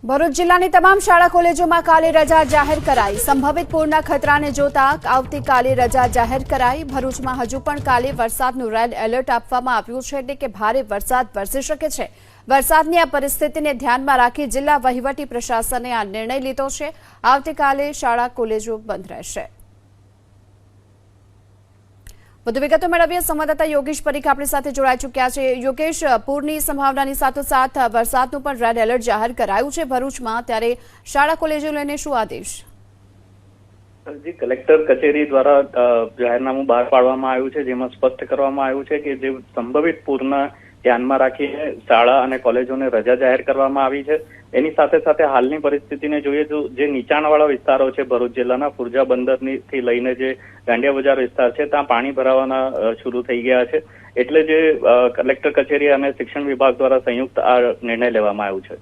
ભરૂચ જિલ્લાની તમામ શાળા કોલેજોમાં કાલે રજા જાહેર કરાઈ। સંભવિત પૂરના ખતરાને જોતા આવતીકાલે રજા જાહેર કરાઈ। ભરૂચમાં હજુ પણ કાલે વરસાદનું રેડ એલર્ટ આપવામાં આવ્યું છે, એટલે કે ભારે વરસાદ વરસી શકે છે। વરસાદની આ પરિસ્થિતિને ધ્યાનમાં રાખી જિલ્લા વહીવટી પ્રશાસને આ નિર્ણય લીધો છે। આવતીકાલે શાળા કોલેજો બંધ રહેશે। વધુ વિગતો મેળવીએ સંવાદદાતા યોગેશ પરીખ આપણી સાથે જોડાઈ ચૂક્યા છે। યોગેશ, પૂરની સંભાવનાની સાથોસાથ વરસાદનું પણ રેડ એલર્ટ જાહેર કરાયું છે ભરૂચમાં, ત્યારે શાળા કોલેજો લઈને શું આદેશ? જી, કલેક્ટર કચેરી દ્વારા જાહેરનામું બહાર પાડવામાં આવ્યું છે, જેમાં સ્પષ્ટ કરવામાં આવ્યું છે કે જે સંભવિત પૂરના ધ્યાનમાં રાખીને શાળા અને કોલેજોને રજા જાહેર કરવામાં આવી છે। એની સાથે સાથે હાલની પરિસ્થિતિને જોઈએ તો જે નીચાણવાળા વિસ્તારો છે ભરૂચ જિલ્લાના ફુરજા બંદરથી લઈને જે ગાંડિયા બજાર વિસ્તાર છે ત્યાં પાણી ભરાવાના શરૂ થઈ ગયા છે। એટલે જે કલેક્ટર કચેરી અને શિક્ષણ વિભાગ દ્વારા સંયુક્ત આ નિર્ણય લેવામાં આવ્યો છે।